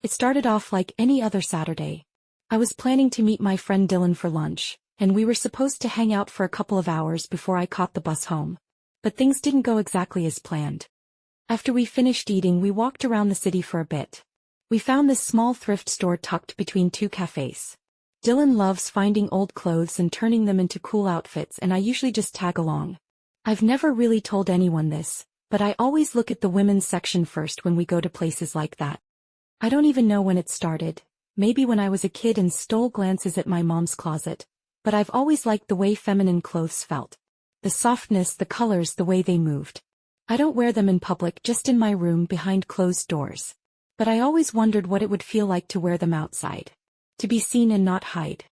It started off like any other Saturday. I was planning to meet my friend Dylan for lunch, and we were supposed to hang out for a couple of hours before I caught the bus home. But things didn't go exactly as planned. After we finished eating, we walked around the city for a bit. We found this small thrift store tucked between two cafes. Dylan loves finding old clothes and turning them into cool outfits, and I usually just tag along. I've never really told anyone this, but I always look at the women's section first when we go to places like that. I don't even know when it started, maybe when I was a kid and stole glances at my mom's closet, but I've always liked the way feminine clothes felt. The softness, the colors, the way they moved. I don't wear them in public, just in my room behind closed doors. But I always wondered what it would feel like to wear them outside. To be seen and not hide.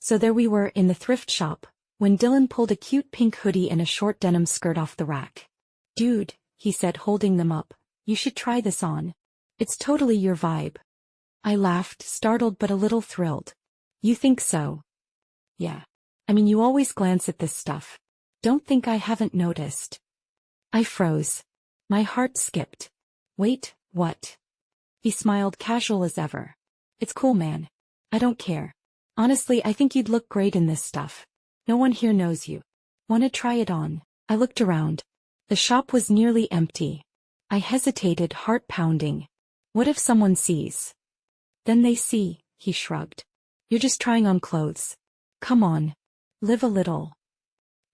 So there we were in the thrift shop, when Dylan pulled a cute pink hoodie and a short denim skirt off the rack. "Dude," he said, holding them up, "you should try this on. It's totally your vibe." I laughed, startled but a little thrilled. "You think so?" "Yeah. I mean, you always glance at this stuff. Don't think I haven't noticed." I froze. My heart skipped. "Wait, what?" He smiled, casual as ever. "It's cool, man. I don't care. Honestly, I think you'd look great in this stuff. No one here knows you. Wanna try it on?" I looked around. The shop was nearly empty. I hesitated, heart pounding. What if someone sees? "Then they see," he shrugged. "You're just trying on clothes. Come on. Live a little."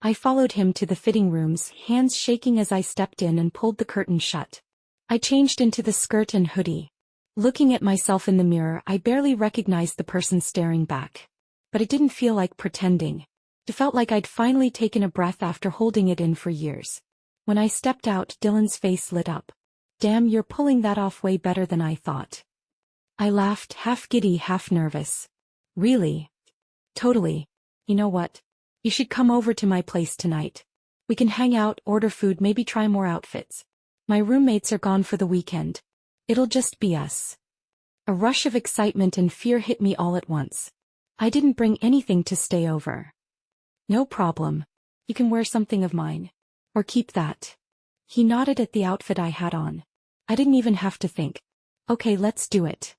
I followed him to the fitting rooms, hands shaking as I stepped in and pulled the curtain shut. I changed into the skirt and hoodie. Looking at myself in the mirror, I barely recognized the person staring back. But it didn't feel like pretending. It felt like I'd finally taken a breath after holding it in for years. When I stepped out, Dylan's face lit up. "Damn, you're pulling that off way better than I thought." I laughed, half giddy, half nervous. "Really?" "Totally. You know what? You should come over to my place tonight. We can hang out, order food, maybe try more outfits. My roommates are gone for the weekend. It'll just be us." A rush of excitement and fear hit me all at once. I didn't bring anything to stay over. "No problem. You can wear something of mine. Or keep that." He nodded at the outfit I had on. I didn't even have to think. "Okay, let's do it."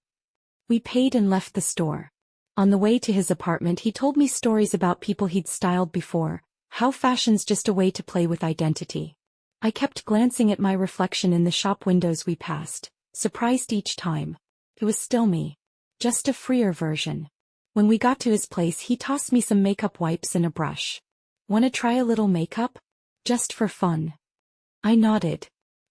We paid and left the store. On the way to his apartment, he told me stories about people he'd styled before, how fashion's just a way to play with identity. I kept glancing at my reflection in the shop windows we passed, surprised each time. It was still me. Just a freer version. When we got to his place, he tossed me some makeup wipes and a brush. "Wanna try a little makeup? Just for fun." I nodded.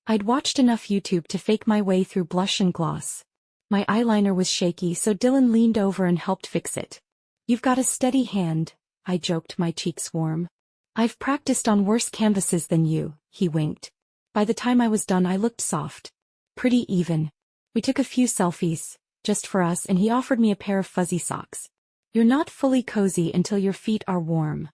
I'd watched enough YouTube to fake my way through blush and gloss. My eyeliner was shaky, so Dylan leaned over and helped fix it. "You've got a steady hand," I joked, my cheeks warm. "I've practiced on worse canvases than you," he winked. By the time I was done, I looked soft. Pretty even. We took a few selfies, just for us, and he offered me a pair of fuzzy socks. "You're not fully cozy until your feet are warm."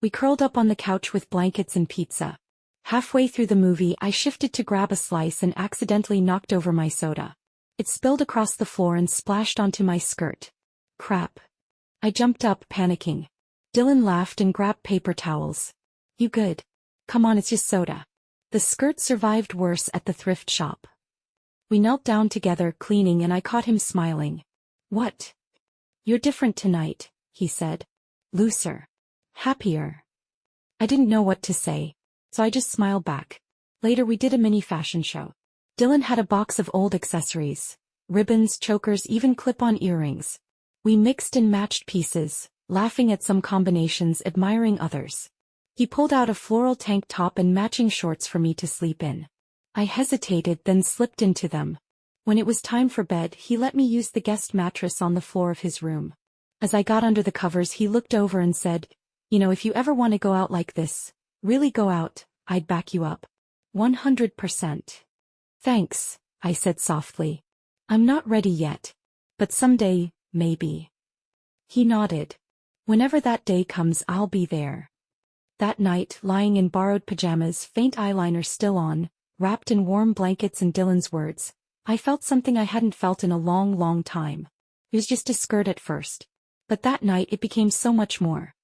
We curled up on the couch with blankets and pizza. Halfway through the movie, I shifted to grab a slice and accidentally knocked over my soda. It spilled across the floor and splashed onto my skirt. Crap. I jumped up, panicking. Dylan laughed and grabbed paper towels. "You good? Come on, it's just soda." The skirt survived worse at the thrift shop. We knelt down together, cleaning, and I caught him smiling. "What? You're different tonight," he said. "Looser. Happier." I didn't know what to say, so I just smiled back. Later we did a mini fashion show. Dylan had a box of old accessories. Ribbons, chokers, even clip-on earrings. We mixed and matched pieces, laughing at some combinations, admiring others. He pulled out a floral tank top and matching shorts for me to sleep in. I hesitated, then slipped into them. When it was time for bed, he let me use the guest mattress on the floor of his room. As I got under the covers, he looked over and said, "You know, if you ever want to go out like this, really go out, I'd back you up. 100%. "Thanks," I said softly. "I'm not ready yet. But someday, maybe." He nodded. "Whenever that day comes, I'll be there." That night, lying in borrowed pajamas, faint eyeliner still on, wrapped in warm blankets and Dylan's words, I felt something I hadn't felt in a long, long time. It was just a skirt at first. But that night it became so much more.